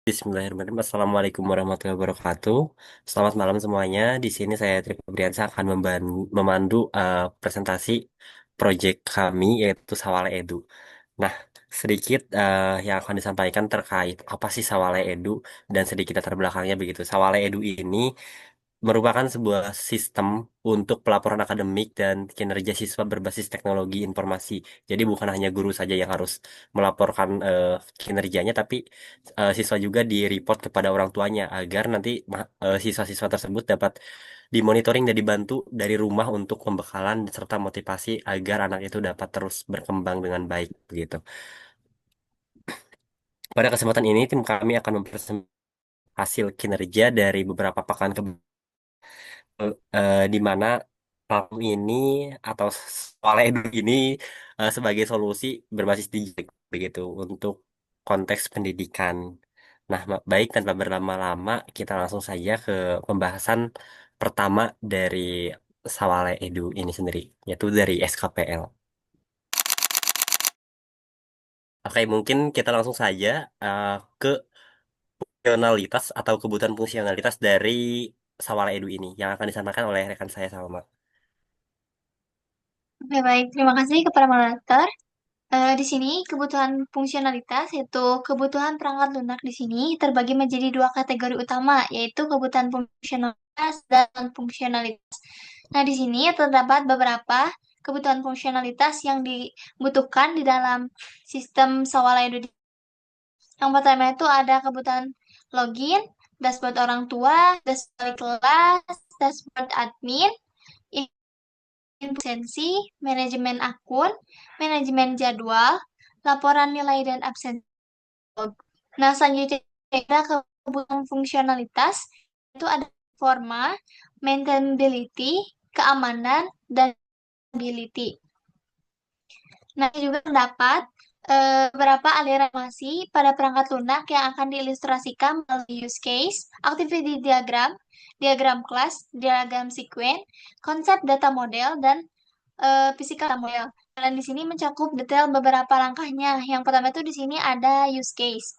Bismillahirrahmanirrahim. Assalamualaikum warahmatullahi wabarakatuh. Selamat malam semuanya. Di sini saya Tri Febriansa akan memandu presentasi proyek kami yaitu Sawale Edu. Nah, sedikit yang akan disampaikan terkait apa sih Sawale Edu dan sedikit latar belakangnya begitu. Sawale Edu ini merupakan sebuah sistem untuk pelaporan akademik dan kinerja siswa berbasis teknologi informasi. Jadi bukan hanya guru saja yang harus melaporkan kinerjanya, tapi siswa juga di-report kepada orang tuanya agar nanti siswa-siswa tersebut dapat dimonitoring dan dibantu dari rumah untuk pembekalan serta motivasi agar anak itu dapat terus berkembang dengan baik begitu. Pada kesempatan ini tim kami akan mempresentasikan hasil kinerja dari beberapa pekan di mana platform ini atau soal edu ini sebagai solusi berbasis digital begitu untuk konteks pendidikan. Nah, baik tanpa berlama-lama kita langsung saja ke pembahasan pertama dari Sawale Edu ini sendiri, yaitu dari SKPL. Oke, mungkin kita langsung saja ke fungsionalitas atau kebutuhan fungsionalitas dari Sawale Edu ini yang akan disampaikan oleh rekan saya Salma. Oke, baik. Terima kasih kepada moderator. Di sini kebutuhan fungsionalitas yaitu kebutuhan perangkat lunak di sini terbagi menjadi dua kategori utama, yaitu kebutuhan fungsionalitas dan non-fungsionalitas. Nah, di sini terdapat beberapa kebutuhan fungsionalitas yang dibutuhkan di dalam sistem Sawala Edu. Yang pertama itu ada kebutuhan login, dashboard orang tua, dashboard kelas, dashboard admin, absensi, manajemen akun, manajemen jadwal, laporan nilai dan absensi. Nah, selanjutnya ada kebutuhan fungsionalitas, itu ada forma, maintainability, keamanan, dan stability. Nah, juga terdapat beberapa aliran informasi pada perangkat lunak yang akan diilustrasikan melalui use case, activity diagram, diagram kelas, diagram sequence, konsep data model, dan physical model. Dan di sini mencakup detail beberapa langkahnya. Yang pertama itu di sini ada use case.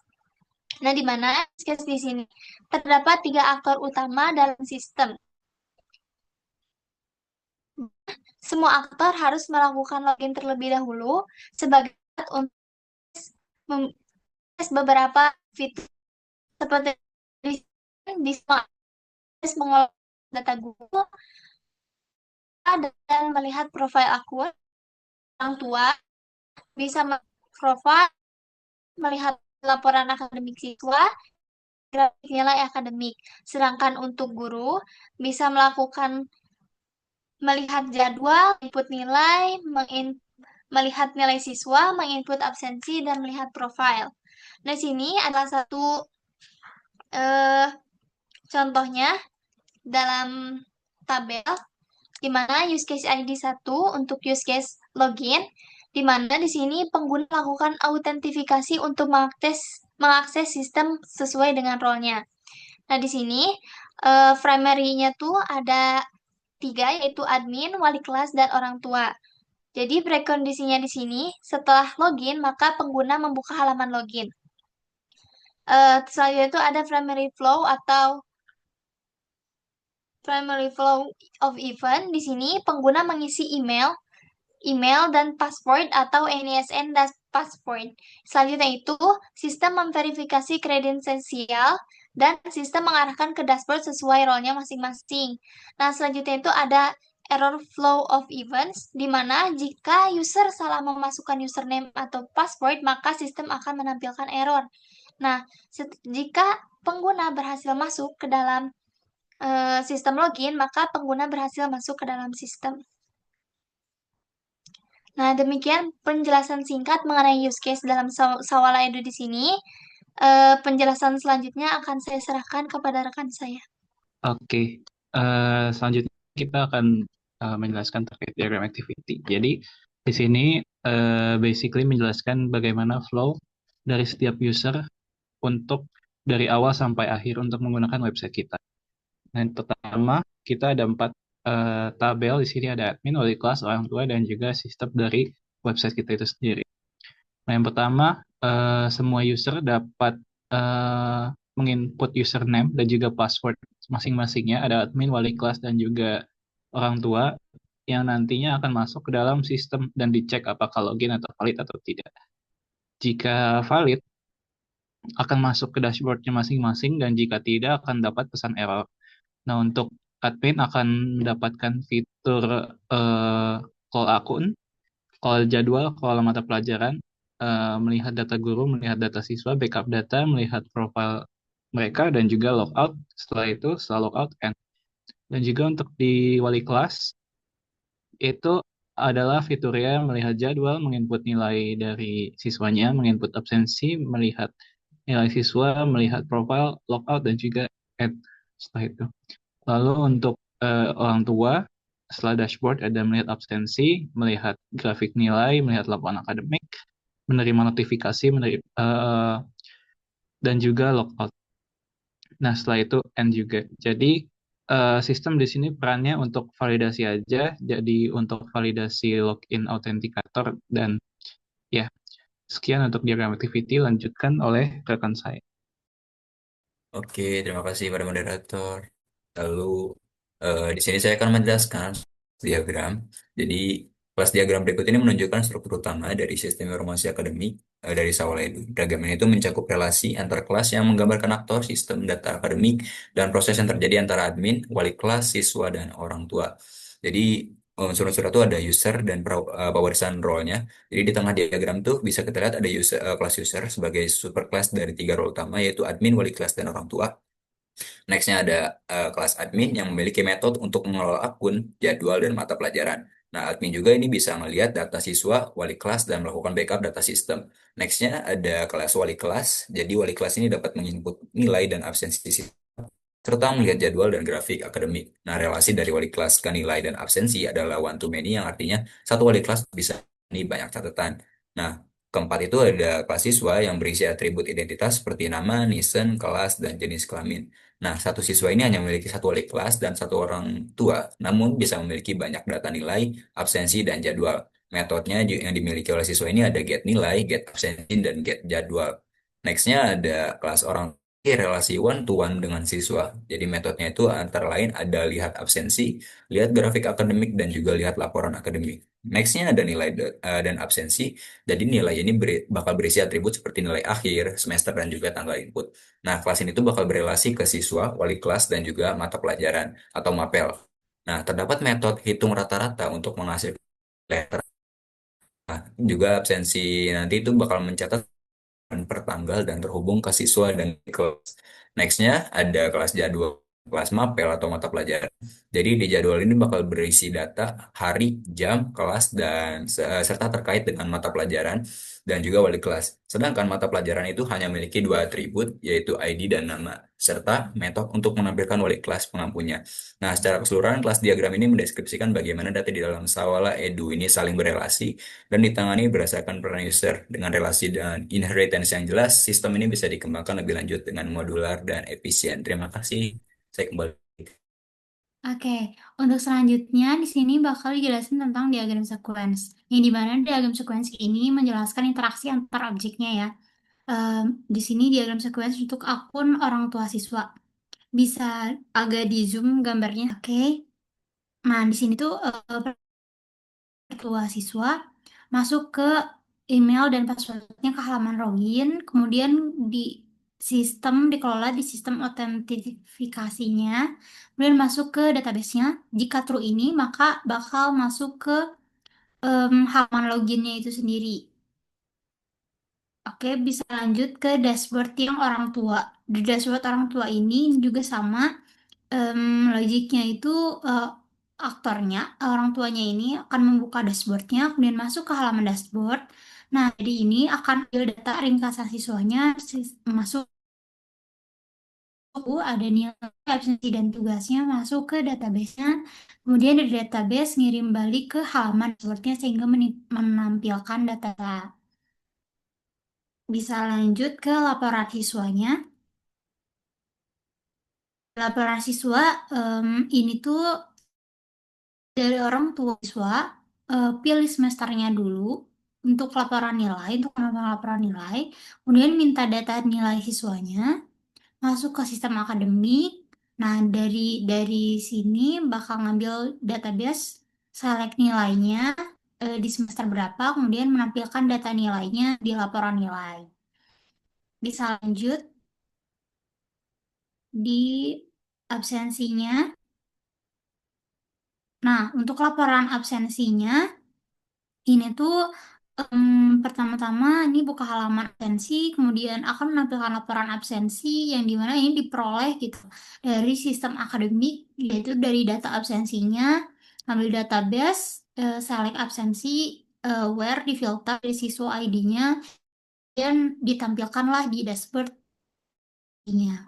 Nah, di mana use case di sini terdapat tiga aktor utama dalam sistem. Semua aktor harus melakukan login terlebih dahulu sebagai untuk memproses beberapa fitur seperti bisa mengolah data Google dan melihat profil akun orang tua, bisa profil melihat laporan akademik siswa, grafik nilai akademik. Sedangkan untuk guru bisa melihat jadwal, input nilai, melihat nilai siswa, menginput absensi, dan melihat profil. Nah, sini adalah satu eh, contohnya dalam tabel di mana use case ID 1 untuk use case login, di mana di sini pengguna melakukan autentifikasi untuk mengakses sistem sesuai dengan role-nya. Nah, di sini primary-nya tuh ada tiga, yaitu admin, wali kelas, dan orang tua. Jadi prekondisinya di sini, setelah login, maka pengguna membuka halaman login. Selanjutnya itu ada primary flow of event. Di sini pengguna mengisi email dan password atau NISN dan password. Selanjutnya itu sistem memverifikasi kredensial dan sistem mengarahkan ke dashboard sesuai role-nya masing-masing. Nah, selanjutnya itu ada error flow of events, di mana jika user salah memasukkan username atau password, maka sistem akan menampilkan error. Nah, jika pengguna berhasil masuk ke dalam sistem login, maka pengguna berhasil masuk ke dalam sistem. Nah, demikian penjelasan singkat mengenai use case dalam Sawala Edu di sini. Penjelasan selanjutnya akan saya serahkan kepada rekan saya. Oke, selanjutnya kita akan menjelaskan terkait diagram activity. Jadi di sini basically menjelaskan bagaimana flow dari setiap user untuk dari awal sampai akhir untuk menggunakan website kita. Nah, yang pertama kita ada 4 tabel. Di sini ada admin, wali kelas, orang tua, dan juga sistem dari website kita itu sendiri. Nah, yang pertama semua user dapat eh, menginput username dan juga password masing-masingnya. Ada admin, wali kelas, dan juga orang tua yang nantinya akan masuk ke dalam sistem dan dicek apakah login atau valid atau tidak. Jika valid, akan masuk ke dashboardnya masing-masing dan jika tidak akan dapat pesan error. Nah, untuk admin akan mendapatkan fitur eh, call akun, call jadwal, call mata pelajaran, melihat data guru, melihat data siswa, backup data, melihat profil mereka, dan juga logout. Setelah itu, setelah logout, end. Dan juga untuk di wali kelas, itu adalah fiturnya melihat jadwal, menginput nilai dari siswanya, menginput absensi, melihat nilai siswa, melihat profil, logout, dan juga add setelah itu. Lalu untuk orang tua, setelah dashboard ada melihat absensi, melihat grafik nilai, melihat laporan akademik, menerima notifikasi, dan juga logout. Nah, setelah itu end juga. Jadi sistem di sini perannya untuk validasi aja, jadi untuk validasi login autentikator dan ya, sekian untuk diagram activity, lanjutkan oleh rekan saya. Oke, terima kasih pada moderator. Lalu di sini saya akan menjelaskan diagram. Jadi kelas diagram berikut ini menunjukkan struktur utama dari sistem informasi akademik dari Sawal Edu. Diagram ini itu mencakup relasi antar kelas yang menggambarkan aktor sistem data akademik dan proses yang terjadi antara admin, wali kelas, siswa, dan orang tua. Jadi unsur-unsur itu ada user dan pewarisan role-nya. Jadi di tengah diagram tuh bisa kita lihat ada kelas user sebagai superclass dari tiga role utama yaitu admin, wali kelas, dan orang tua. Nextnya ada kelas admin yang memiliki metode untuk mengelola akun, jadwal, dan mata pelajaran. Nah, admin juga ini bisa melihat data siswa, wali kelas, dan melakukan backup data sistem. Nextnya ada kelas wali kelas. Jadi wali kelas ini dapat menginput nilai dan absensi siswa serta melihat jadwal dan grafik akademik. Nah, relasi dari wali kelas ke nilai dan absensi adalah one to many yang artinya satu wali kelas bisa ini banyak catatan. Nah, keempat itu ada kelas siswa yang berisi atribut identitas seperti nama, nisen, kelas, dan jenis kelamin. Nah, satu siswa ini hanya memiliki satu wali kelas dan satu orang tua, namun bisa memiliki banyak data nilai, absensi, dan jadwal. Metodenya yang dimiliki oleh siswa ini ada get nilai, get absensi, dan get jadwal. Nextnya ada kelas orang relasi one to one dengan siswa. Jadi metodenya itu antara lain ada lihat absensi, lihat grafik akademik, dan juga lihat laporan akademik. Nextnya ada nilai dan absensi. Jadi nilai ini bakal berisi atribut seperti nilai akhir, semester, dan juga tanggal input. Nah, kelas ini tuh bakal berelasi ke siswa, wali kelas, dan juga mata pelajaran atau mapel. Nah, terdapat metode hitung rata-rata untuk menghasilkan letter. Nah, juga absensi nanti itu bakal mencatat per tanggal dan terhubung ke siswa dan kelas. Nextnya ada kelas jadwal, kelas mapel atau mata pelajaran. Jadi di jadwal ini bakal berisi data hari, jam, kelas, dan serta terkait dengan mata pelajaran dan juga wali kelas. Sedangkan mata pelajaran itu hanya memiliki dua atribut, yaitu ID dan nama, serta metode untuk menampilkan wali kelas pengampunya. Nah, secara keseluruhan kelas diagram ini mendeskripsikan bagaimana data di dalam Sawala Edu ini saling berelasi dan ditangani berdasarkan peran user. Dengan relasi dan inheritance yang jelas, sistem ini bisa dikembangkan lebih lanjut dengan modular dan efisien. Terima kasih. Saya kembali. Oke, untuk selanjutnya di sini bakal dijelasin tentang diagram sequence. Yang dimana diagram sequence ini menjelaskan interaksi antar objeknya ya. Di sini diagram sequence untuk akun orang tua siswa. Bisa agak di zoom gambarnya. Oke. Nah, di sini tuh tua siswa masuk ke email dan passwordnya ke halaman login, kemudian di sistem dikelola di sistem autentifikasinya, kemudian masuk ke database-nya. Jika true ini, maka bakal masuk ke halaman loginnya itu sendiri. Oke, bisa lanjut ke dashboard yang orang tua. Di dashboard orang tua ini juga sama, logiknya itu eh, aktornya, orang tuanya ini akan membuka dashboardnya, kemudian masuk ke halaman dashboard. Nah, jadi ini akan ambil data ringkasan siswanya, masuk ada nilai absensi dan tugasnya masuk ke database-nya. Kemudian dari database ngirim balik ke halaman dashboardnya sehingga menampilkan data. Bisa lanjut ke laporan siswanya. Laporan siswa ini tuh dari orang tua siswa, pilih semesternya dulu. untuk melakukan laporan nilai, kemudian minta data nilai siswanya, masuk ke sistem akademik. Nah, dari sini bakal ngambil database, select nilainya di semester berapa, kemudian menampilkan data nilainya di laporan nilai. Bisa lanjut di absensinya. Nah, untuk laporan absensinya, ini tuh pertama-tama ini buka halaman absensi, kemudian akan menampilkan laporan absensi yang dimana ini diperoleh gitu dari sistem akademik, yaitu dari data absensinya, ambil database, select absensi, where difilter dari siswa ID-nya, dan ditampilkanlah di dashboard-nya.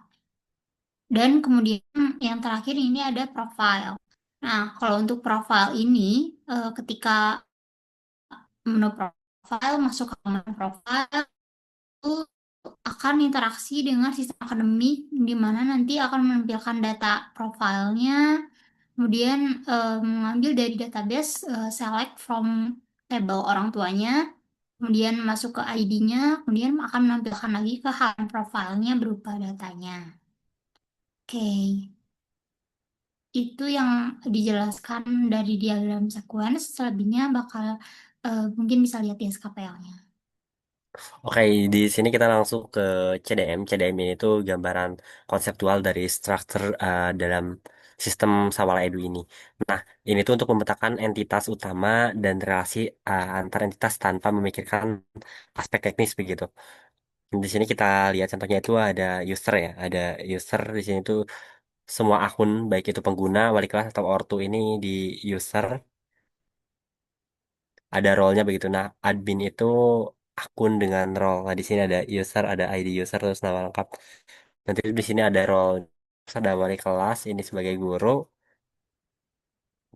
Dan kemudian yang terakhir ini ada profile. Nah, kalau untuk profile ini, ketika menu profile, masuk ke menu profile, itu akan interaksi dengan sistem akademik, di mana nanti akan menampilkan data profilnya, kemudian mengambil dari database, select from table orang tuanya, kemudian masuk ke ID-nya, kemudian akan menampilkan lagi ke halaman profilnya berupa datanya. Oke, itu yang dijelaskan dari diagram sequence, selebihnya bakal mungkin bisa lihat di SKPL-nya. Oke, di sini kita langsung ke CDM. CDM ini tuh gambaran konseptual dari struktur dalam sistem Sawala Edu ini. Nah, ini tuh untuk memetakan entitas utama dan relasi antar entitas tanpa memikirkan aspek teknis begitu. Di sini kita lihat contohnya itu ada user ya, ada user di sini tuh semua akun baik itu pengguna, wali kelas atau ortu ini di user ada role-nya begitu. Nah, admin itu akun dengan role. Nah, di sini ada user, ada ID user terus nama lengkap. Nanti di sini ada role, terus ada wali kelas ini sebagai guru,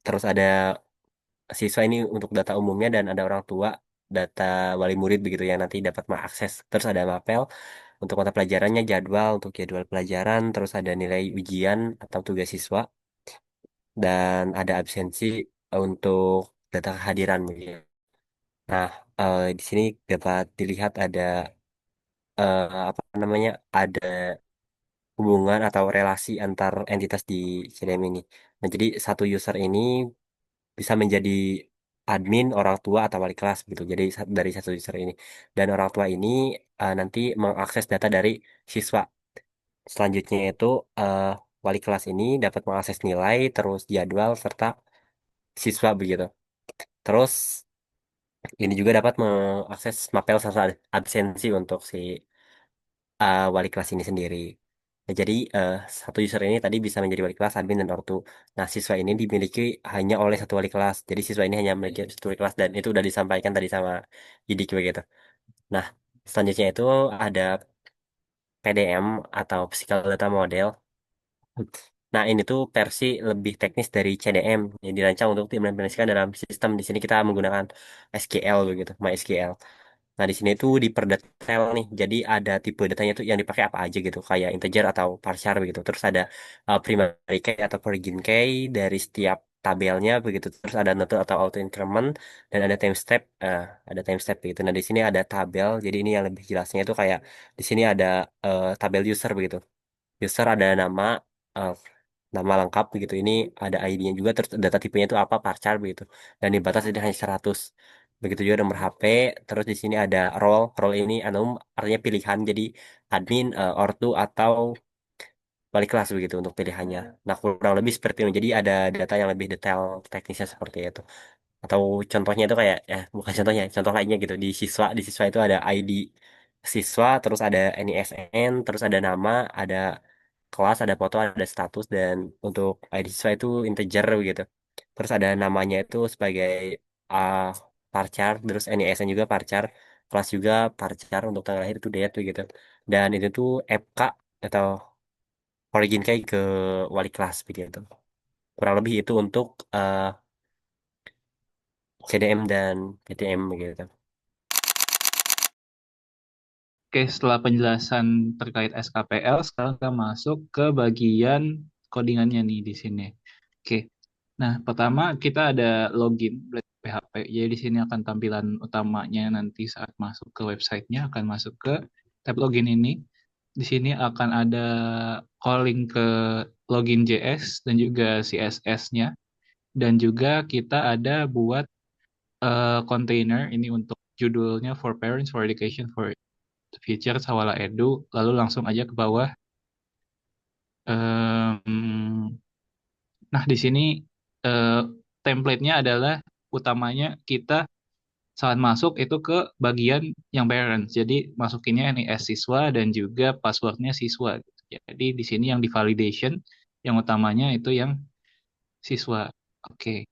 terus ada siswa ini untuk data umumnya dan ada orang tua, data wali murid begitu yang nanti dapat mengakses. Terus ada mapel untuk mata pelajarannya, jadwal untuk jadwal pelajaran, terus ada nilai ujian atau tugas siswa dan ada absensi untuk data kehadiran begitu. Nah, di sini dapat dilihat ada apa namanya ada hubungan atau relasi antar entitas di CDM ini. Nah, jadi satu user ini bisa menjadi admin, orang tua atau wali kelas gitu. Jadi dari satu user ini dan orang tua ini nanti mengakses data dari siswa. Selanjutnya itu eh, wali kelas ini dapat mengakses nilai, terus jadwal serta siswa begitu. Terus ini juga dapat mengakses mapel serta absensi untuk si wali kelas ini sendiri. Nah, jadi satu user ini tadi bisa menjadi wali kelas, admin, dan ortu. Nah, siswa ini dimiliki hanya oleh satu wali kelas. Jadi siswa ini hanya memiliki satu wali kelas dan itu udah disampaikan tadi sama Idik begitu. Nah, selanjutnya itu ada PDM atau Physical Data Model. Nah, ini tuh versi lebih teknis dari CDM yang dirancang untuk diimplementasikan dalam sistem. Di sini kita menggunakan SQL begitu, MySQL. Nah, di sini tuh diperdetail nih. Jadi ada tipe datanya tuh yang dipakai apa aja gitu, kayak integer atau parser begitu. Terus ada primary key atau origin key dari setiap tabelnya begitu. Terus ada note atau auto increment dan ada time step, ada time step begitu. Nah, di sini ada tabel. Jadi ini yang lebih jelasnya itu kayak di sini ada tabel user begitu. User ada nama, eh, nama lengkap begitu. Ini ada ID-nya juga, terus data tipenya itu apa, varchar begitu. Dan dibatasi ini hanya 100. Begitu juga nomor HP. Terus di sini ada role. Role ini artinya pilihan. Jadi admin, ortu atau wali kelas begitu untuk pilihannya. Nah, kurang lebih seperti itu. Jadi ada data yang lebih detail teknisnya seperti itu. Atau contohnya itu kayak bukan contohnya, contoh lainnya gitu. Di siswa itu ada ID siswa, terus ada NISN, terus ada nama, ada kelas, ada foto, ada status, dan untuk ID siswa itu integer gitu. Terus ada namanya itu sebagai uh, parchar, terus NISN juga parchar, kelas juga parchar, untuk tanggal lahir itu date gitu. Dan itu tuh FK atau origin kayak ke wali kelas begitu. Kurang lebih itu untuk CDM dan PTM gitu. Oke, setelah penjelasan terkait SKPL, sekarang kita masuk ke bagian codingannya nih di sini. Oke, nah pertama kita ada login. PHP. Jadi di sini akan tampilan utamanya nanti saat masuk ke websitenya akan masuk ke tab login ini. Di sini akan ada calling ke login JS dan juga CSS-nya. Dan juga kita ada buat container ini untuk judulnya for parents, for education, for future, Sawala Edu. Lalu langsung aja ke bawah. Em, nah, di sini eh, template-nya adalah utamanya kita saat masuk itu ke bagian yang parents. Jadi masukinnya NIS siswa dan juga passwordnya siswa. Jadi di sini yang di validation, yang utamanya itu yang siswa. Oke.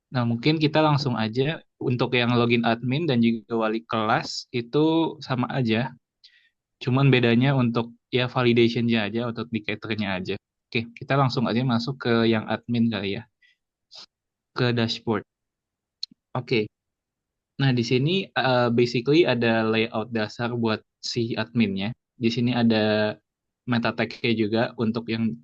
Nah, mungkin kita langsung aja untuk yang login admin dan juga wali kelas itu sama aja. Cuman bedanya untuk ya validationnya aja, untuk indicatornya aja. Oke, kita langsung aja masuk ke yang admin kali ya, ke dashboard. Oke, nah di sini basically ada layout dasar buat si adminnya. Di sini ada meta tag-nya juga untuk yang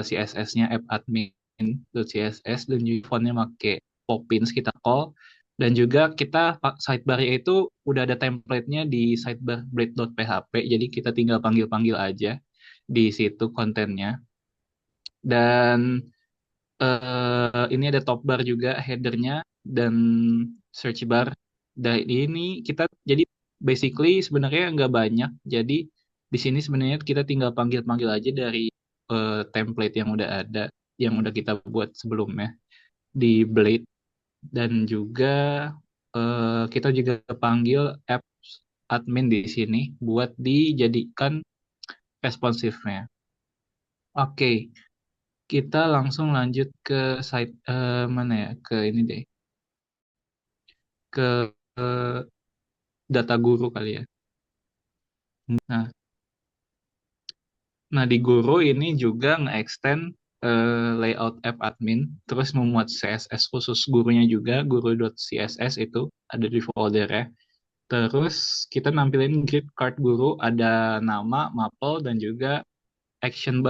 CSS-nya app admin.css dan juga fontnya pakai Poppins kita call. Dan juga kita sidebar-nya itu udah ada template-nya di sidebar blade.php, jadi kita tinggal panggil-panggil aja di situ kontennya. Dan ini ada top bar juga headernya dan search bar. Dan ini kita jadi basically sebenarnya nggak banyak. Jadi di sini sebenarnya kita tinggal panggil-panggil aja dari template yang udah ada, yang udah kita buat sebelumnya di Blade. Dan juga kita juga panggil apps admin di sini buat dijadikan responsifnya. Oke, kita langsung lanjut ke site mana ya? Ke ini deh, ke data guru kali ya. Nah, nah di guru ini juga nge-extend layout app admin, terus memuat CSS khusus gurunya juga, guru.css itu ada di folder ya. Terus kita nampilin grid card guru, ada nama, mapel, dan juga action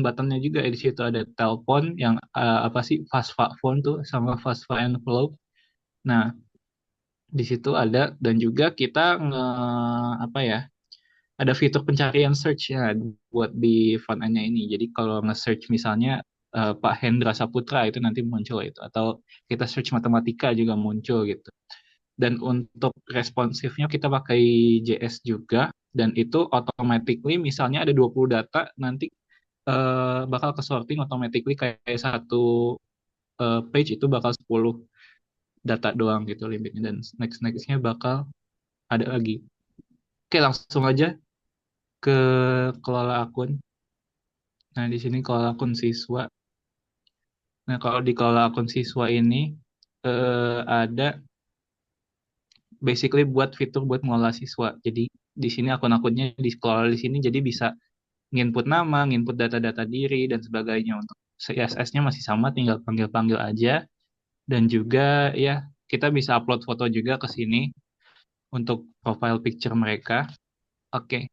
buttonnya juga di situ ada telepon yang apa sih Fastfa phone tuh sama Fastfa envelope. Nah, di situ ada dan juga kita apa ya? Ada fitur pencarian search ya buat di front end-nya ini. Jadi kalau nge-search misalnya Pak Hendra Saputra itu nanti muncul itu atau kita search matematika juga muncul gitu. Dan untuk responsifnya kita pakai JS juga dan itu automatically misalnya ada 20 data nanti bakal ke sorting automatically kayak satu page itu bakal 10 data doang gitu limitnya dan next-nextnya bakal ada lagi. Oke, langsung aja ke kelola akun. Nah, di sini kelola akun siswa. Nah, kalau di kelola akun siswa ini ada basically buat fitur buat mengelola siswa. Jadi di sini akun-akunnya dikelola di sini jadi bisa nginput nama, nginput data-data diri dan sebagainya. Untuk CSS-nya masih sama, tinggal panggil-panggil aja. Dan juga ya kita bisa upload foto juga ke sini untuk profile picture mereka. Oke,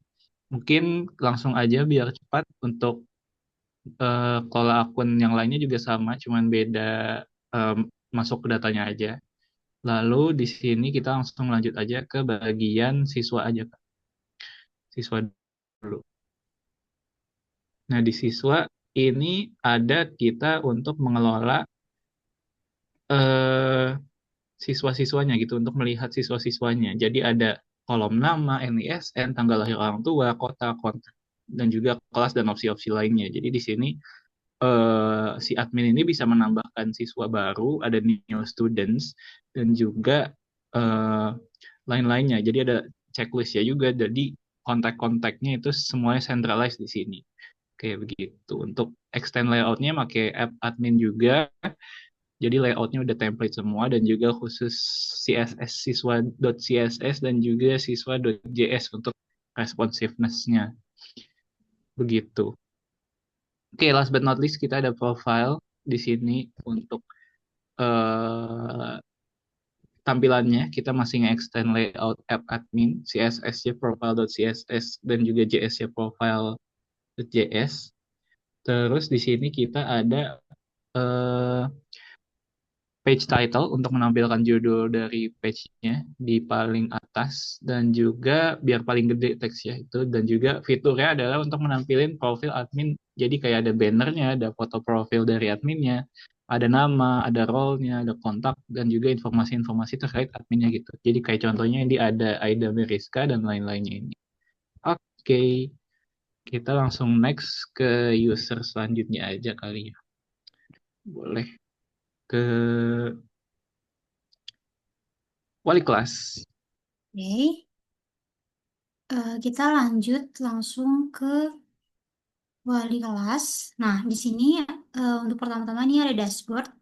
mungkin langsung aja biar cepat untuk kalau akun yang lainnya juga sama, cuman beda em, masuk ke datanya aja. Lalu di sini kita langsung lanjut aja ke bagian siswa aja, Kak. Siswa dulu. Nah, di siswa ini ada kita untuk mengelola eh, siswa-siswanya gitu, untuk melihat siswa-siswanya. Jadi ada kolom nama, NISN, tanggal lahir orang tua, kota, kontak, dan juga kelas dan opsi-opsi lainnya. Jadi di sini si admin ini bisa menambahkan siswa baru, ada new students, dan juga eh, lain-lainnya. Jadi ada checklist ya juga, jadi kontak-kontaknya itu semuanya centralized di sini. Kayak begitu. Untuk extend layoutnya pakai app admin juga, jadi layoutnya udah template semua dan juga khusus CSS siswa.css dan juga siswa.js untuk responsiveness-nya. Begitu. Oke, last but not least kita ada profile di sini untuk eh, tampilannya. Kita masih nge-extend layout app admin, CSS-nya profile.css dan juga JS-nya profile.js. Terus di sini kita ada eh, page title untuk menampilkan judul dari page-nya di paling atas dan juga biar paling gede teksnya itu, dan juga fiturnya adalah untuk menampilkan profil admin. Jadi kayak ada bannernya, ada foto profil dari adminnya, ada nama, ada role-nya, ada kontak, dan juga informasi-informasi terkait adminnya gitu. Jadi kayak contohnya ini ada Aida Meriska dan lain-lainnya ini. Oke, kita langsung next ke user selanjutnya aja kali ya. Boleh ke wali kelas. Oke. Kita lanjut langsung ke wali kelas. Nah, di sini untuk pertama-tama ini ada dashboard.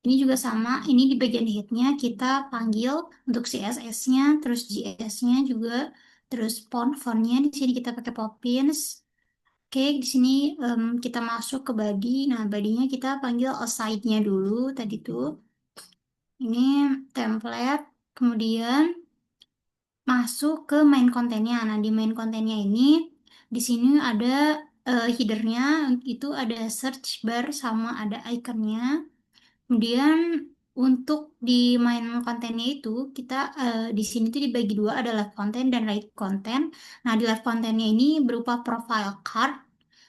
Ini juga sama, ini di bagian headnya kita panggil untuk CSS-nya, terus JS-nya juga, terus fontnya di sini kita pakai Poppins. Oke, di sini kita masuk ke body. Nah, body-nya kita panggil aside-nya dulu tadi tuh. Ini template, kemudian masuk ke main kontennya. Nah, di main kontennya ini, di sini ada header-nya, itu ada search bar sama ada iconnya. Kemudian untuk di main kontennya itu, kita di sini tuh dibagi dua, ada live content dan right content. Nah, di live contennya ini berupa profile card,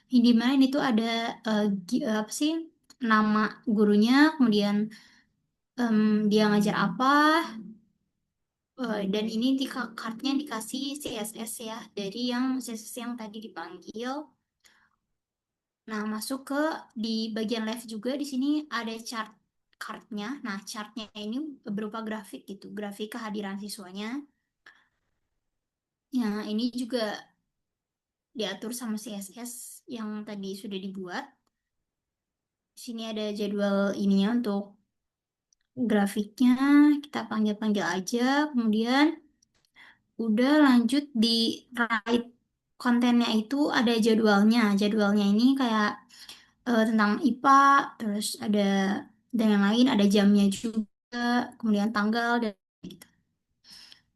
di mana ini tuh ada apa sih, nama gurunya, kemudian dia ngajar apa, dan ini di cardnya dikasih CSS ya, dari yang CSS yang tadi dipanggil. Nah, masuk ke di bagian left juga, di sini ada chart cardnya. Nah, chartnya ini berupa grafik gitu, grafik kehadiran siswanya. Ya, ini juga diatur sama CSS yang tadi sudah dibuat. Di sini ada jadwal ininya untuk grafiknya, kita panggil-panggil aja. Kemudian udah lanjut di right kontennya itu ada jadwalnya. Jadwalnya ini kayak tentang IPA, terus ada dan yang lain, ada jamnya juga, kemudian tanggal dan gitu.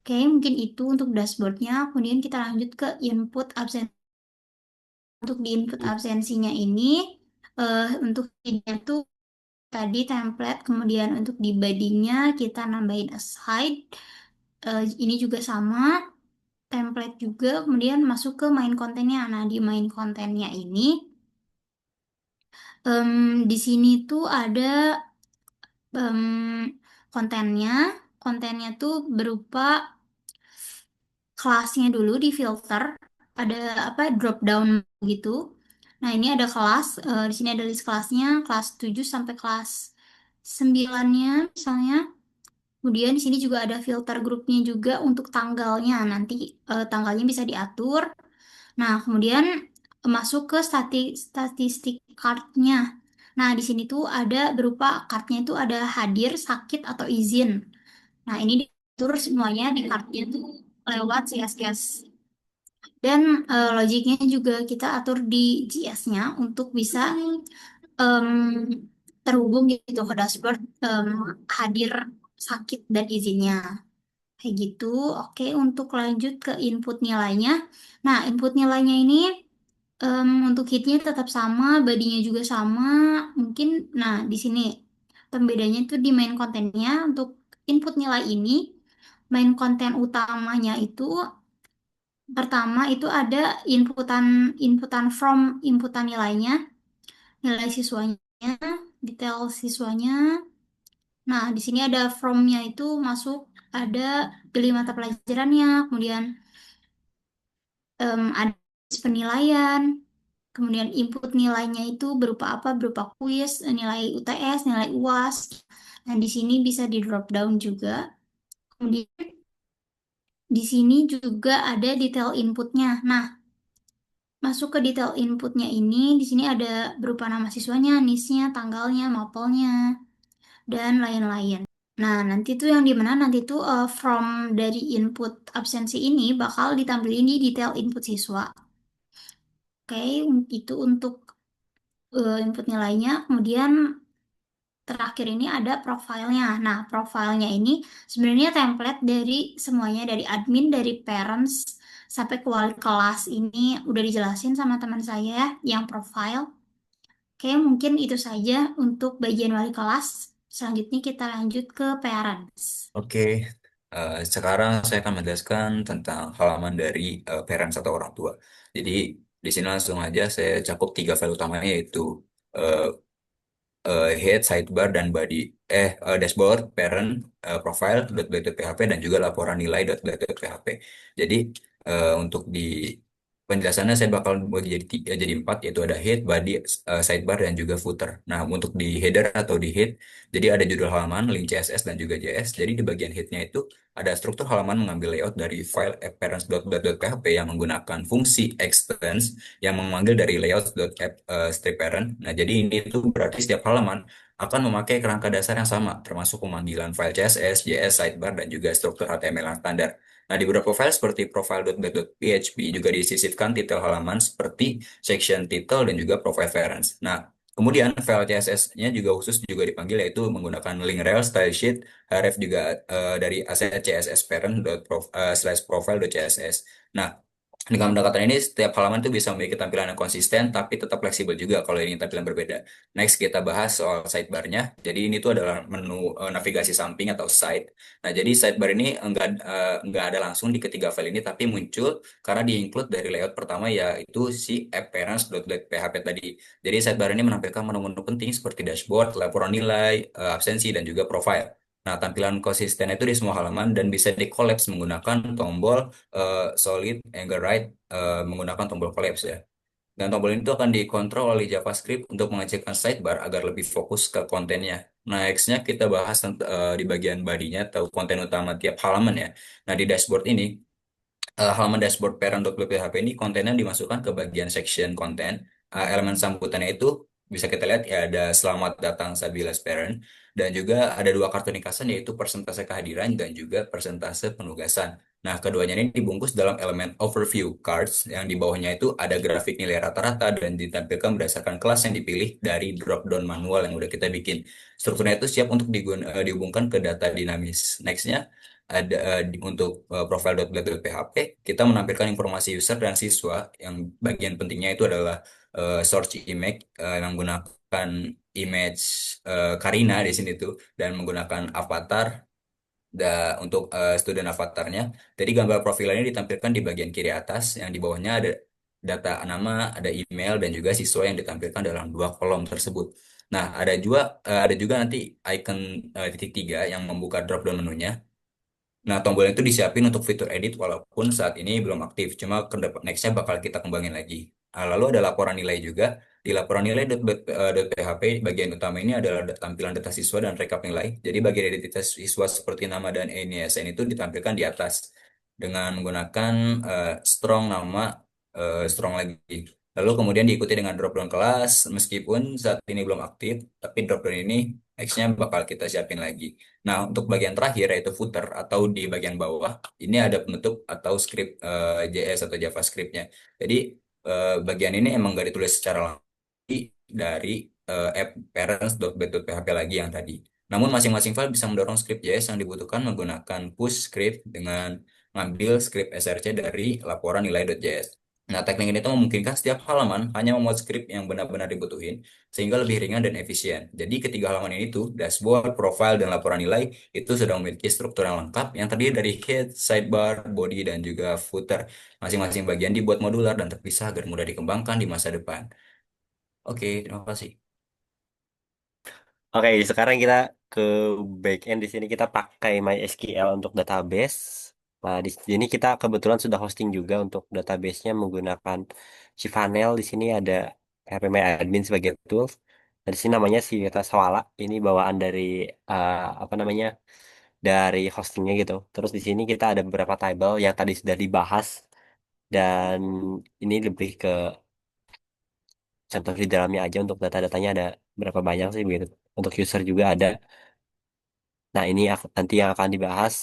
Oke, mungkin itu untuk dashboardnya. Kemudian kita lanjut ke input absen. Untuk di input absensinya ini, untuk ini tuh tadi template, kemudian untuk di body-nya kita nambahin aside. Ini juga sama, template juga, kemudian masuk ke main kontennya. Nah, di main kontennya ini, di sini tuh ada em, kontennya. Kontennya tuh berupa kelasnya dulu di filter, ada apa drop down gitu. Nah, ini ada kelas, di sini ada list kelasnya, kelas 7 sampai kelas 9-nya misalnya. Kemudian di sini juga ada filter grupnya juga untuk tanggalnya. Nanti tanggalnya bisa diatur. Nah, kemudian masuk ke statistik card-nya. Nah, di sini tuh ada berupa card-nya itu ada hadir, sakit, atau izin. Nah, ini diatur semuanya di card-nya tuh lewat CSS. Dan logiknya juga kita atur di JS-nya untuk bisa em, terhubung gitu ke dashboard hadir, sakit, dan izinnya. Kayak gitu. Oke, untuk lanjut ke input nilainya. Nah, input nilainya ini untuk hitnya tetap sama, bodinya juga sama. Mungkin, nah di sini pembedanya itu di main kontennya. Untuk input nilai ini, main konten utamanya itu pertama itu ada inputan inputan from inputan nilainya, nilai siswanya, detail siswanya. Nah, di sini ada from-nya itu masuk ada pilih mata pelajarannya, kemudian ada penilaian, kemudian input nilainya itu berupa apa? Berupa kuis, nilai UTS, nilai UAS. Nah, di sini bisa di drop down juga. Kemudian di sini juga ada detail inputnya. Nah, masuk ke detail inputnya ini, di sini ada berupa nama siswanya, NIS-nya, tanggalnya, mapelnya, dan lain-lain. Nah, nanti tuh yang dimana nanti tuh from dari input absensi ini bakal ditampilin di detail input siswa. Oke, itu untuk input nilainya. Kemudian terakhir ini ada profilnya. Nah, profilnya ini sebenarnya template dari semuanya, dari admin, dari parents, sampai ke wali kelas ini udah dijelasin sama teman saya yang profile. Oke, mungkin itu saja untuk bagian wali kelas. Selanjutnya kita lanjut ke parents. Oke, sekarang saya akan menjelaskan tentang halaman dari parents atau orang tua. Jadi di sini langsung aja saya cakup tiga file utamanya yaitu eh, head, sidebar, dan body. Dashboard, parent, profile, .php, dan juga laporan nilai .php. Jadi untuk di penjelasannya saya bakal bagi jadi empat, yaitu ada head, body, sidebar, dan juga footer. Nah, untuk di header atau di head, jadi ada judul halaman, link CSS, dan juga JS. Jadi di bagian headnya itu ada struktur halaman mengambil layout dari file appearance.php yang menggunakan fungsi extends yang memanggil dari layout.app strip parent. Nah, jadi ini itu berarti setiap halaman akan memakai kerangka dasar yang sama, termasuk pemanggilan file CSS, JS, sidebar, dan juga struktur HTML yang standar. Nah, di beberapa file seperti profile.php juga disisipkan titel halaman seperti section title dan juga profile parents. Nah, kemudian file CSS-nya juga khusus juga dipanggil yaitu menggunakan link rel, style sheet, href juga dari aset CSS parent.profile.css. Nah, dengan pendekatan ini, setiap halaman itu bisa memiliki tampilan yang konsisten, tapi tetap fleksibel juga kalau ini tampilan berbeda. Next, kita bahas soal sidebar-nya. Jadi ini tuh adalah menu navigasi samping atau side. Nah, jadi sidebar ini enggak ada langsung di ketiga file ini, tapi muncul karena di-include dari layout pertama, yaitu si appearance.php tadi. Jadi sidebar ini menampilkan menu-menu penting seperti dashboard, laporan nilai, absensi, dan juga profile. Nah, tampilan konsisten itu di semua halaman dan bisa di-collapse menggunakan tombol solid angle right menggunakan tombol collapse ya. Dan tombol ini tuh akan dikontrol oleh JavaScript untuk mengecekkan sidebar agar lebih fokus ke kontennya. Nextnya kita bahas di bagian bodinya atau konten utama tiap halaman ya. Nah di dashboard ini halaman dashboard parent.php ini kontennya dimasukkan ke bagian section konten. Elemen sambutannya itu bisa kita lihat ya ada selamat datang Sabilas parent dan juga ada dua kartu nikasan yaitu persentase kehadiran dan juga persentase penugasan. Nah, keduanya ini dibungkus dalam elemen overview cards yang di bawahnya itu ada grafik nilai rata-rata dan ditampilkan berdasarkan kelas yang dipilih dari drop-down manual yang udah kita bikin. Strukturnya itu siap untuk dihubungkan ke data dinamis. Nextnya ada untuk profile.php kita menampilkan informasi user dan siswa yang bagian pentingnya itu adalah search image yang menggunakan image Karina di sini tuh dan menggunakan avatar untuk student avatarnya. Jadi gambar profilnya ditampilkan di bagian kiri atas yang di bawahnya ada data nama, ada email dan juga siswa yang ditampilkan dalam dua kolom tersebut. Nah, ada juga nanti icon titik tiga yang membuka drop down menunya. Nah, tombolnya itu disiapin untuk fitur edit walaupun saat ini belum aktif. Cuma ke depan nextnya bakal kita kembangin lagi. Lalu ada laporan nilai juga. Di laporan nilai .php bagian utama ini adalah tampilan data siswa dan rekap nilai. Jadi bagian identitas siswa seperti nama dan NISN itu ditampilkan di atas dengan menggunakan strong nama strong lagi. Lalu kemudian diikuti dengan drop-down kelas, meskipun saat ini belum aktif, tapi drop-down ini nextnya bakal kita siapin lagi. Nah, untuk bagian terakhir yaitu footer atau di bagian bawah, ini ada penutup atau script JS atau JavaScript-nya. Jadi bagian ini emang nggak ditulis secara langsung dari app parents.bat.php lagi yang tadi. Namun masing-masing file bisa mendorong script JS yang dibutuhkan menggunakan push script dengan mengambil script src dari laporan nilai.js. Nah, teknik ini tuh memungkinkan setiap halaman hanya memuat script yang benar-benar dibutuhin, sehingga lebih ringan dan efisien. Jadi ketiga halaman ini tuh, dashboard, profile, dan laporan nilai, itu sudah memiliki struktur yang lengkap yang terdiri dari head, sidebar, body, dan juga footer. Masing-masing bagian dibuat modular dan terpisah agar mudah dikembangkan di masa depan. Oke, terima kasih. Oke, sekarang kita ke backend. Di sini kita pakai MySQL untuk database. Nah, di sini kita kebetulan sudah hosting juga untuk database-nya menggunakan cPanel. Di sini ada phpMyAdmin sebagai tools. Nah, di sini namanya Siweta Sawala. Ini bawaan dari apa namanya? Dari hostingnya gitu. Terus di sini kita ada beberapa table yang tadi sudah dibahas dan ini lebih ke contoh di dalamnya aja untuk data-datanya ada berapa banyak sih begitu. Untuk user juga ada. Nah, ini nanti yang akan dibahas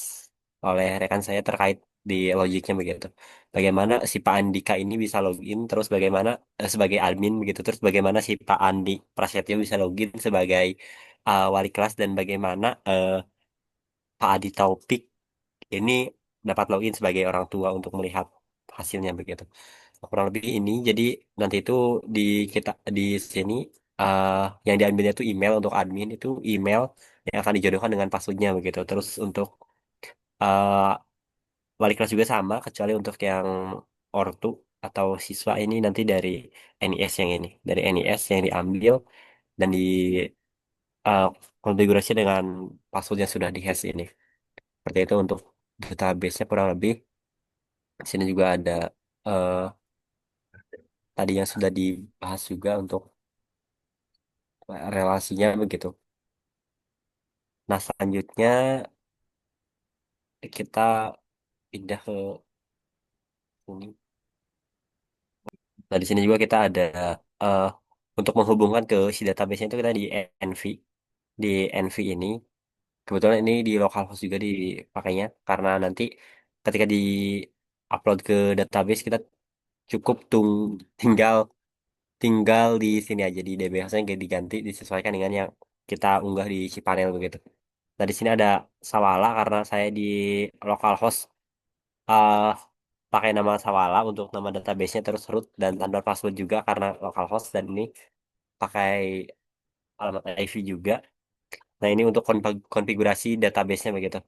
oleh rekan saya terkait di logiknya begitu. Bagaimana si Pak Andika ini bisa login, terus bagaimana sebagai admin begitu, terus bagaimana si Pak Andi Prasetyo bisa login sebagai wali kelas dan bagaimana Pak Adi Taufik ini dapat login sebagai orang tua untuk melihat hasilnya begitu. Kurang lebih ini, jadi nanti itu di kita di sini yang diambilnya itu email untuk admin itu email yang akan dijodohkan dengan passwordnya begitu. Terus untuk eh, wali kelas juga sama, kecuali untuk yang ortu atau siswa ini nanti dari NIS yang ini, dari NIS yang diambil dan di eh, konfigurasi dengan password yang sudah di hash ini. Seperti itu untuk database-nya kurang lebih. Di sini juga ada eh, tadi yang sudah dibahas juga untuk relasinya begitu. Nah, selanjutnya kita pindah ke ini. Nah, di sini juga kita ada eh, untuk menghubungkan ke si database itu kita di Envy. Di Envy ini, kebetulan ini di localhost juga dipakainya karena nanti ketika di upload ke database kita cukup tinggal tinggal di sini aja di DBH-nya diganti disesuaikan dengan yang kita unggah di cPanel begitu. Nah, di sini ada Sawala karena saya di localhost eh pakai nama Sawala untuk nama database-nya terus root dan tanpa password juga karena localhost dan ini pakai alamat IV juga. Nah, ini untuk konfigurasi database-nya begitu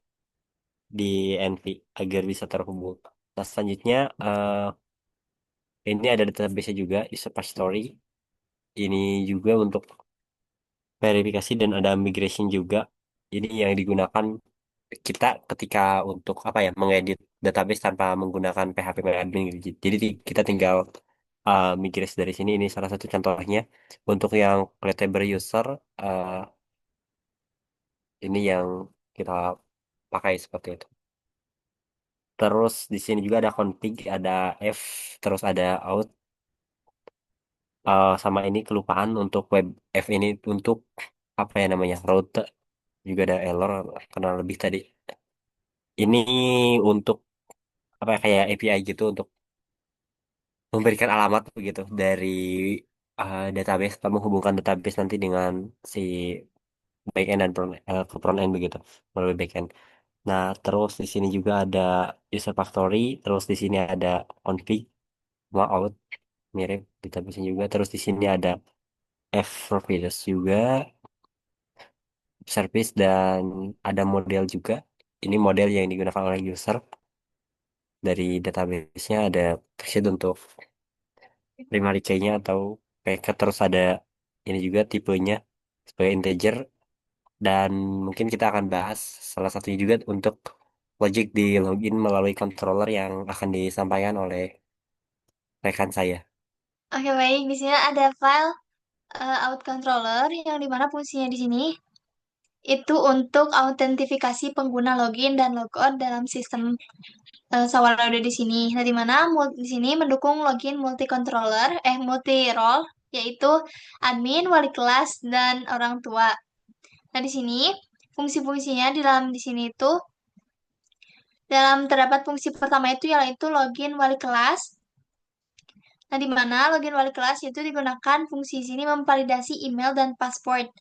di NV agar bisa terhubung. Nah, selanjutnya ini ada database-nya juga di Story. Ini juga untuk verifikasi dan ada migration juga. Ini yang digunakan kita ketika untuk apa ya mengedit database tanpa menggunakan PHP admin gitu. Jadi kita tinggal migrasi dari sini. Ini salah satu contohnya untuk yang Clever user ini yang kita pakai seperti itu. Terus di sini juga ada config, ada F, terus ada out. Sama ini kelupaan untuk web F ini untuk apa ya namanya route juga ada error karena lebih tadi. Ini untuk apa ya, kayak API gitu untuk memberikan alamat begitu dari database atau menghubungkan database nanti dengan si backend dan ke front end begitu melalui backend. Nah, terus di sini juga ada user factory, terus di sini ada config, mau out mirip database juga. Terus di sini ada F providers juga, service dan ada model juga. Ini model yang digunakan oleh user dari database-nya ada preset untuk primary key-nya atau packet terus ada ini juga tipenya sebagai integer dan mungkin kita akan bahas salah satunya juga untuk logic di login melalui controller yang akan disampaikan oleh rekan saya. Oke, baik. Di sini ada file out controller yang dimana fungsinya di sini itu untuk autentifikasi pengguna login dan logout dalam sistem Sawalado di sini. Nah, di mana di sini mendukung login multi controller, multi role, yaitu admin, wali kelas, dan orang tua. Nah, di sini fungsi-fungsinya di dalam di sini itu dalam terdapat fungsi pertama itu yaitu login wali kelas. Nah, di mana login wali kelas itu digunakan fungsi sini memvalidasi email dan password.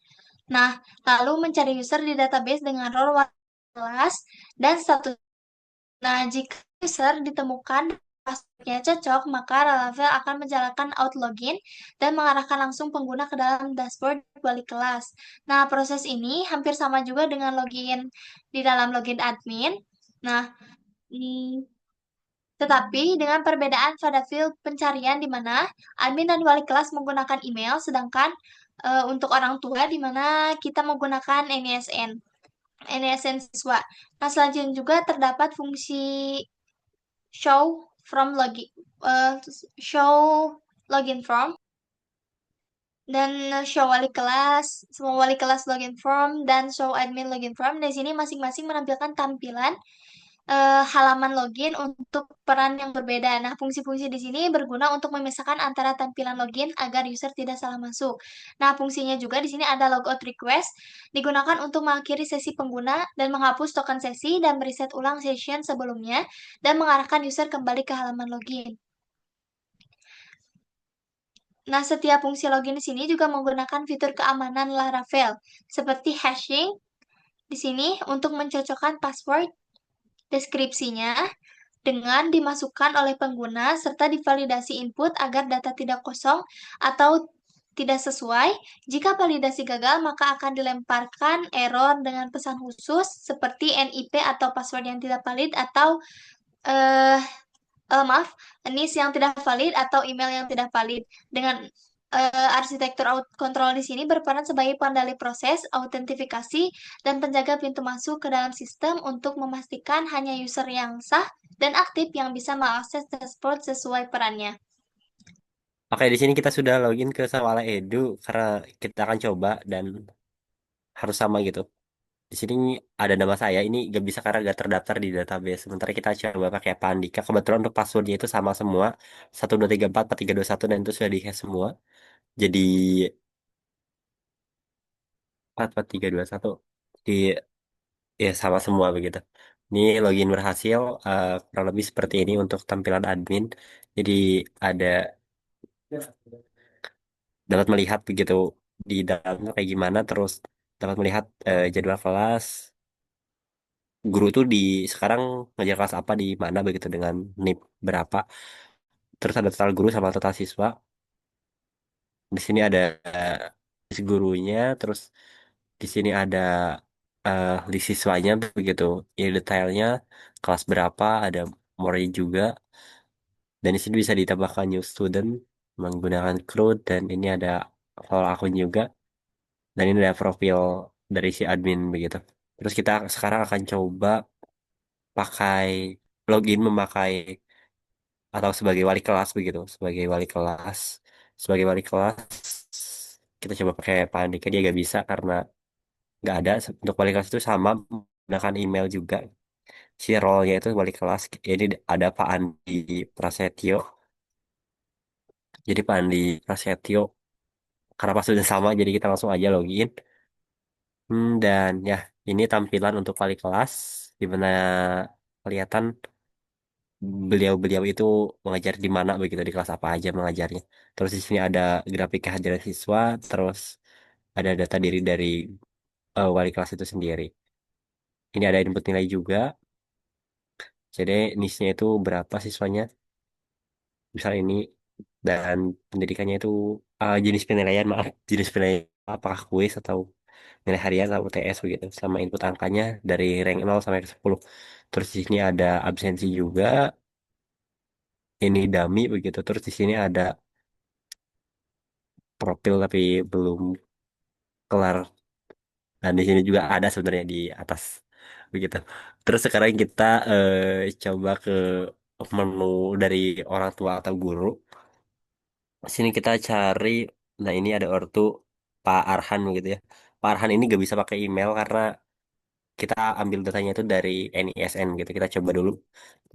Nah, lalu mencari user di database dengan role wali kelas dan status. Nah, jika user ditemukan passwordnya cocok, maka Laravel akan menjalankan out login dan mengarahkan langsung pengguna ke dalam dashboard wali kelas. Nah, proses ini hampir sama juga dengan login di dalam login admin. Nah, hmm, tetapi dengan perbedaan pada field pencarian di mana admin dan wali kelas menggunakan email, sedangkan untuk orang tua di mana kita menggunakan NISN, NISN siswa. Nah, selanjutnya juga terdapat fungsi show from login, eh, show login from dan show wali kelas, semua wali kelas login form dan show admin login form. Di sini masing-masing menampilkan tampilan halaman login untuk peran yang berbeda. Nah, fungsi-fungsi di sini berguna untuk memisahkan antara tampilan login agar user tidak salah masuk. Nah, fungsinya juga di sini ada logout request, digunakan untuk mengakhiri sesi pengguna dan menghapus token sesi dan mereset ulang session sebelumnya dan mengarahkan user kembali ke halaman login. Nah, setiap fungsi login di sini juga menggunakan fitur keamanan Laravel, seperti hashing di sini untuk mencocokkan password deskripsinya dengan dimasukkan oleh pengguna serta divalidasi input agar data tidak kosong atau tidak sesuai. Jika validasi gagal, maka akan dilemparkan error dengan pesan khusus seperti NIP atau password yang tidak valid atau eh maaf, NIS yang tidak valid atau email yang tidak valid. Dengan arsitektur kontrol di sini berperan sebagai pengendali proses, autentifikasi, dan penjaga pintu masuk ke dalam sistem untuk memastikan hanya user yang sah dan aktif yang bisa mengakses dashboard sesuai perannya. Oke, di sini kita sudah login ke Sawala Edu karena kita akan coba dan harus sama gitu. Di sini ada nama saya, ini gak bisa karena gak terdaftar di database. Sementara kita coba pakai Pak Andika. Kebetulan untuk passwordnya itu sama semua. 1234 4321 dan itu sudah di-hash semua. Jadi 44321 di ya sama semua begitu. Ini login berhasil, kurang lebih seperti ini untuk tampilan admin. Jadi ada dapat melihat begitu di dalamnya kayak gimana, terus dapat melihat jadwal kelas. Guru tuh di sekarang ngajar kelas apa di mana begitu dengan NIP berapa. Terus ada total guru sama total siswa. Di sini ada list gurunya, terus di sini ada list siswanya begitu. Ini detailnya kelas berapa, ada more juga. Dan di sini bisa ditambahkan new student menggunakan CRUD dan ini ada soal akun juga. Dan ini ada profil dari si admin begitu. Terus kita sekarang akan coba pakai login memakai atau sebagai wali kelas begitu, sebagai wali kelas kita coba pakai Pak Andika, dia gak bisa karena nggak ada. Untuk wali kelas itu sama menggunakan email juga, si role-nya itu wali kelas. Jadi ada Pak Andi Prasetyo, jadi Pak Andi Prasetyo karena pas sudah sama jadi kita langsung aja login. Dan ya, ini tampilan untuk wali kelas di mana kelihatan beliau-beliau itu mengajar di mana begitu, di kelas apa aja mengajarnya. Terus di sini ada grafik kehadiran siswa, terus ada data diri dari wali kelas itu sendiri. Ini ada input nilai juga. Jadi nisnya itu berapa siswanya, misal ini, dan pendidikannya itu jenis penilaian, maaf, jenis penilaian apakah kuis atau nilai harian atau UTS begitu, sama input angkanya dari rank 0 sampai ke 10. Terus di sini ada absensi juga, ini dummy begitu. Terus di sini ada profil tapi belum kelar, dan di sini juga ada sebenarnya di atas begitu. Terus sekarang kita coba ke menu dari orang tua atau guru. Sini kita cari, nah ini ada ortu Pak Arhan gitu ya. Pak Arhan ini gak bisa pakai email karena kita ambil datanya itu dari NISN gitu. Kita coba dulu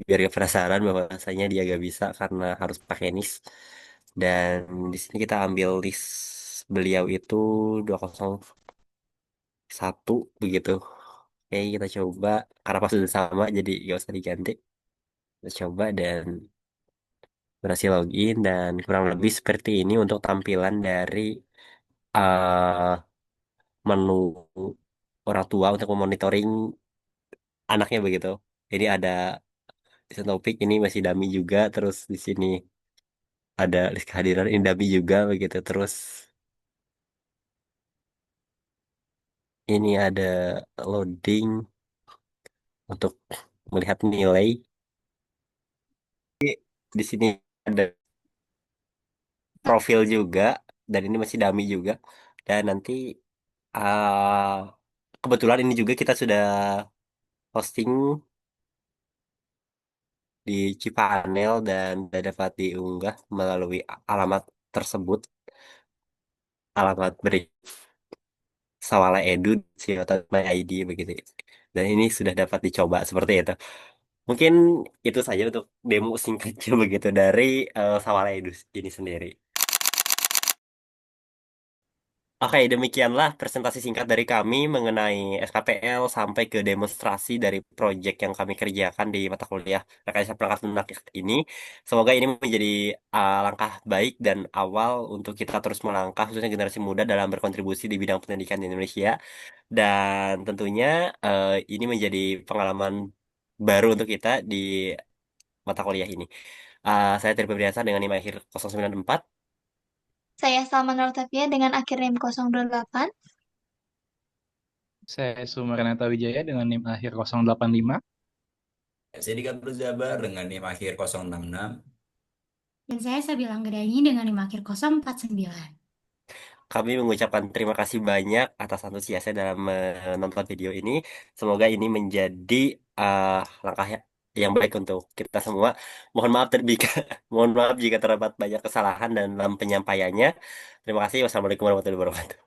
biar gak penasaran bahwasanya dia gak bisa karena harus pakai NIS. Dan di sini kita ambil list beliau itu 201 begitu. Oke, kita coba karena pas sudah sama jadi gak usah diganti. Kita coba dan berhasil login, dan kurang lebih seperti ini untuk tampilan dari eh, menu orang tua untuk memonitoring anaknya begitu. Jadi ada list topik ini masih dummy juga, terus di sini ada list kehadiran ini dummy juga begitu. Terus ini ada loading untuk melihat nilai. Di sini ada profil juga, dan ini masih dummy juga. Dan nanti kebetulan ini juga kita sudah posting di Cipanel dan sudah dapat diunggah melalui alamat tersebut, alamat beri Sawala Edu My ID begitu. Dan ini sudah dapat dicoba seperti itu. Mungkin itu saja untuk demo singkatnya begitu dari Sawala Edu ini sendiri. Oke, demikianlah presentasi singkat dari kami mengenai SKPL sampai ke demonstrasi dari proyek yang kami kerjakan di mata kuliah rekayasa perangkat lunak ini. Semoga ini menjadi langkah baik dan awal untuk kita terus melangkah, khususnya generasi muda dalam berkontribusi di bidang pendidikan di Indonesia. Dan tentunya ini menjadi pengalaman baru untuk kita di mata kuliah ini. Saya Tri Febriansyah dengan NIM akhir 094. Saya Salman Rotavia dengan akhir NIM 028. Saya Sumarnata Wijaya dengan NIM akhir 085. Saya Dika Jabar dengan NIM akhir 066. Dan saya Sabila Anggreni dengan NIM akhir 049. Kami mengucapkan terima kasih banyak atas antusiasnya dalam menonton video ini. Semoga ini menjadi uh, langkah yang baik untuk kita semua. Mohon maaf jika mohon maaf jika terdapat banyak kesalahan dalam penyampaiannya. Terima kasih. Wassalamualaikum warahmatullahi wabarakatuh.